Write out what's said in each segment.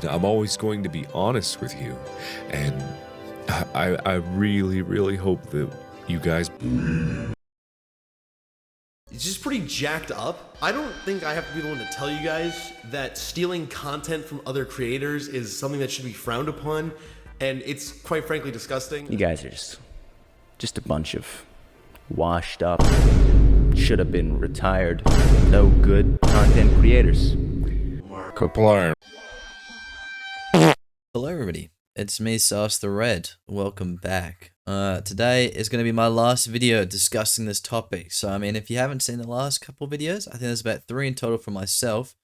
I'm always going to be honest with you. And I really, really hope that you guys. It's just pretty jacked up. I don't think I have to be the one to tell you guys that stealing content from other creators is something that should be frowned upon, and it's quite frankly disgusting. You guys are just a bunch of washed up, should have been retired, no good content creators. Markiplier. Hello everybody, it's me, Sauce the Red. Welcome back. Today is going to be my last video discussing this topic. So, I mean, if you haven't seen the last couple videos, I think there's about 3 in total for myself.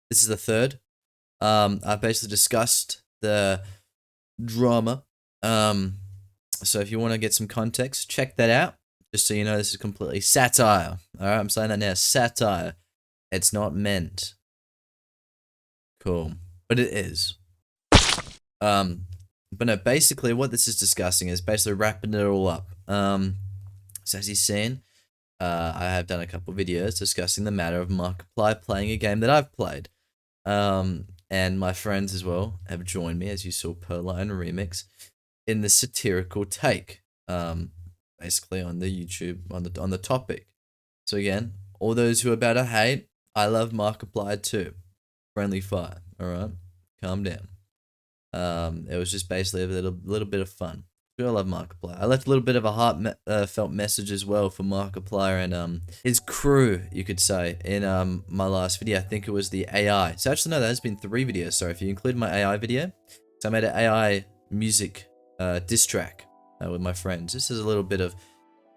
This is the 3rd. I've basically discussed the drama. So if you want to get some context, check that out. Just so you know, this is completely satire. Alright, I'm saying that now, satire. It's not meant. Cool. But it is. But no, basically what this is discussing is basically wrapping it all up. So as you've seen, I have done a couple videos discussing the matter of Markiplier playing a game that I've played. And my friends as well have joined me, as you saw per line remix, in the satirical take. Basically on the YouTube, on the topic. So again, all those who are about to hate, I love Markiplier too. Friendly fire, alright? Calm down. It was just basically a little bit of fun. I love Markiplier. I left a little bit of a heartfelt message as well for Markiplier and his crew, you could say, in my last video. I think it was the AI. So actually no, that has been 3 videos. Sorry, if you include my AI video. So I made an AI music diss track with my friends. This is a little bit of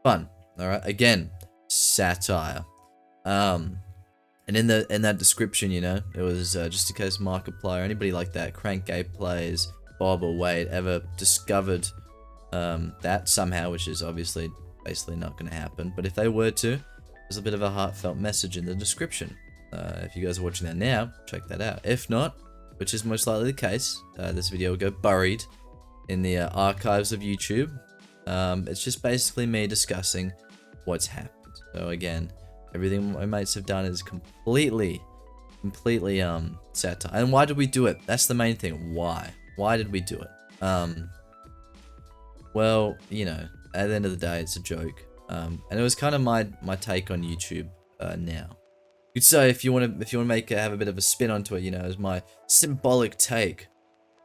fun. All right, again, satire. And in that description, you know, it was just in case Markiplier, anybody like that, Crank Gay Plays, Bob or Wade, ever discovered that somehow, which is obviously basically not going to happen. But if they were to, there's a bit of a heartfelt message in the description. If you guys are watching that now, check that out. If not, which is most likely the case, this video will go buried in the archives of YouTube. It's just basically me discussing what's happened. So again, everything my mates have done is completely satire. And why did we do it? That's the main thing. Why? Why did we do it? Well, you know, at the end of the day, it's a joke. And it was kind of my take on YouTube now. You'd say if you want to have a bit of a spin onto it, you know, as my symbolic take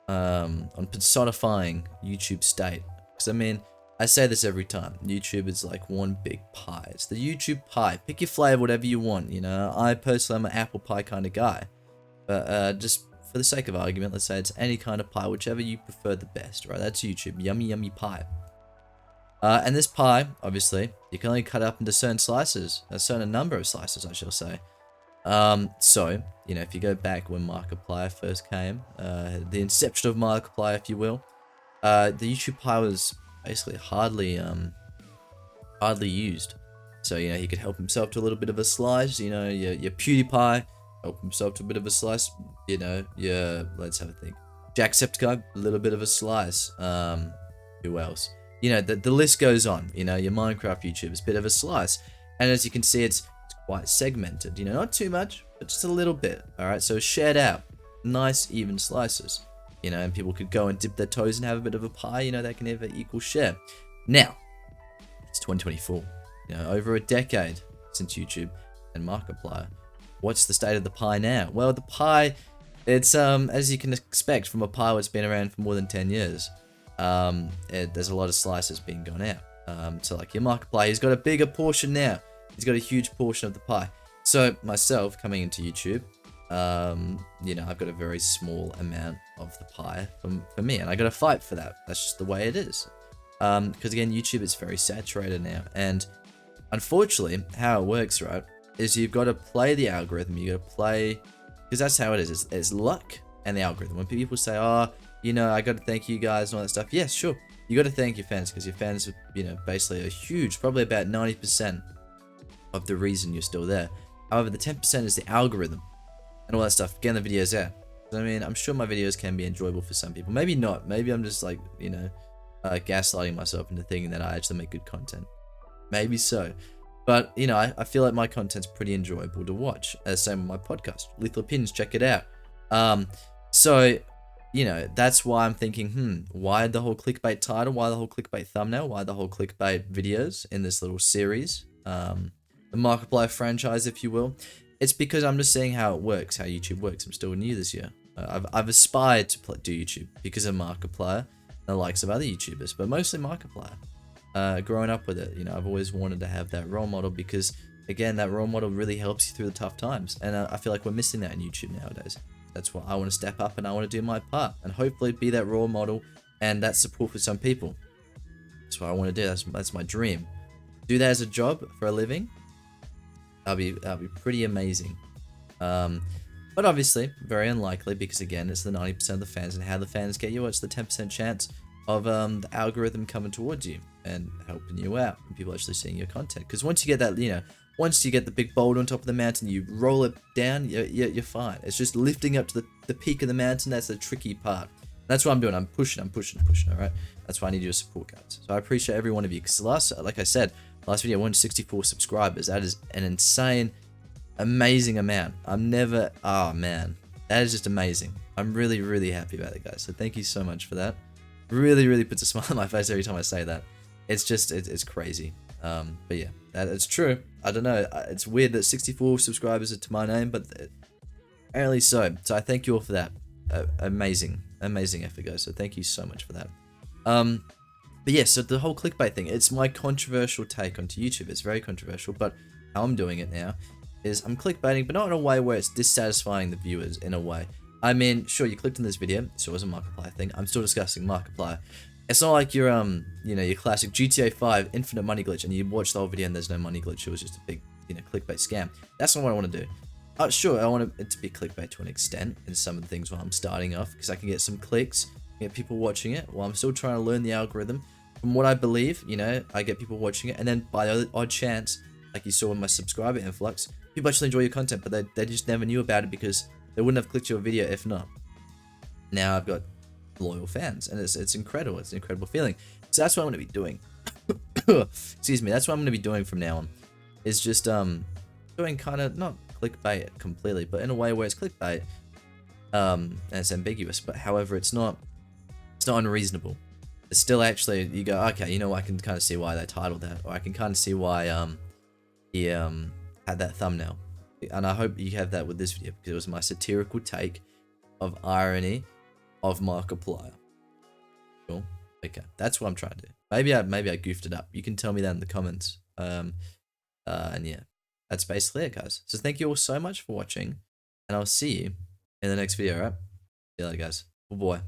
on personifying YouTube state. Because I mean, I say this every time. YouTube is like one big pie. It's the YouTube pie. Pick your flavor, whatever you want. You know, I personally am an apple pie kind of guy. But just for the sake of argument, let's say it's any kind of pie, whichever you prefer the best, right? That's YouTube. Yummy, yummy pie. And this pie, obviously, you can only cut it up into certain slices. A certain number of slices, I shall say. So, you know, if you go back when Markiplier first came, the inception of Markiplier, if you will, the YouTube pie was basically hardly used. So, you know, he could help himself to a little bit of a slice, you know, your PewDiePie, help himself to a bit of a slice, you know, let's have a think, Jacksepticeye, a little bit of a slice, who else? You know, the list goes on, you know, your Minecraft YouTubers, bit of a slice, and as you can see, it's quite segmented, you know, not too much, but just a little bit, alright, so shared out, nice even slices. You know, and people could go and dip their toes and have a bit of a pie, you know, they can have an equal share. Now, it's 2024, you know, over a decade since YouTube and Markiplier. What's the state of the pie now? Well, the pie, it's, as you can expect from a pie that's been around for more than 10 years, there's a lot of slices being gone out. So like your Markiplier, he's got a bigger portion now. He's got a huge portion of the pie. So myself, coming into YouTube, you know, I've got a very small amount of the pie for me, and I gotta fight for that. That's just the way it is. Because again, YouTube is very saturated now, and unfortunately, how it works, right, is you've got to play the algorithm. You got to play, because that's how it is. It's luck and the algorithm. When people say, "Oh, you know, I got to thank you guys and all that stuff," yes, sure, you got to thank your fans because your fans, you know, basically are huge, probably about 90% of the reason you're still there. However, the 10% is the algorithm and all that stuff, getting the videos out. I mean, I'm sure my videos can be enjoyable for some people. Maybe not. Maybe I'm just like, you know, gaslighting myself into thinking that I actually make good content. Maybe so. But, you know, I feel like my content's pretty enjoyable to watch. Same with my podcast, Lethal Opinions, check it out. So, you know, that's why I'm thinking, why the whole clickbait title? Why the whole clickbait thumbnail? Why the whole clickbait videos in this little series? The Markiplier franchise, if you will. It's because I'm just seeing how it works, how YouTube works. I'm still new this year. I've aspired to do YouTube because of Markiplier and the likes of other YouTubers, but mostly Markiplier. Growing up with it, you know, I've always wanted to have that role model because, again, that role model really helps you through the tough times. And I feel like we're missing that in YouTube nowadays. That's why I want to step up and I want to do my part and hopefully be that role model and that support for some people. That's what I want to do. That's my dream. Do that as a job for a living. That'll be pretty amazing. But obviously very unlikely because again, it's the 90% of the fans, and how the fans get you. It's the 10% chance of the algorithm coming towards you and helping you out and people actually seeing your content. Because once you get that, you know, once you get the big boulder on top of the mountain, you roll it down, you're fine. It's just lifting up to the peak of the mountain. That's the tricky part. That's what I'm doing. I'm pushing, all right? That's why I need your support, guys. So I appreciate every one of you. Because like I said, last video, 164 subscribers. That is an insane, amazing amount. Oh man, that is just amazing. I'm really, really happy about it, guys. So thank you so much for that. Really, really puts a smile on my face every time I say that. It's just, it's crazy. But yeah, it's true. I don't know. It's weird that 64 subscribers are to my name, but apparently so. So I thank you all for that. Amazing effort, guys. So thank you so much for that. But yeah, so the whole clickbait thing, it's my controversial take onto YouTube. It's very controversial, but how I'm doing it now is I'm clickbaiting, but not in a way where it's dissatisfying the viewers in a way. I mean, sure, you clicked on this video, so it was a Markiplier thing. I'm still discussing Markiplier. It's not like your you know, your classic GTA 5 infinite money glitch, and you watch the whole video and there's no money glitch. It was just a big, you know, clickbait scam. That's not what I want to do. Sure, I want it to be clickbait to an extent in some of the things while I'm starting off, because I can get some clicks, get people watching it while I'm still trying to learn the algorithm. From what I believe, you know, I get people watching it, and then by the odd chance, like you saw in my subscriber influx, people actually enjoy your content, but they just never knew about it because they wouldn't have clicked your video if not. Now I've got loyal fans, and it's incredible. It's an incredible feeling. So that's what I'm going to be doing. Excuse me. That's what I'm going to be doing from now on. Is just doing kind of not clickbait completely, but in a way where it's clickbait, and it's ambiguous. But however, it's not unreasonable. It's still actually, you go, okay, you know, I can kind of see why they titled that, or I can kind of see why he had that thumbnail. And I hope you have that with this video, because it was my satirical take of irony of Markiplier. Cool. Okay, that's what I'm trying to do. Maybe I goofed it up. You can tell me that in the comments. And yeah, that's basically it, guys. So thank you all so much for watching, and I'll see you in the next video, alright? See you later, guys. Oh boy.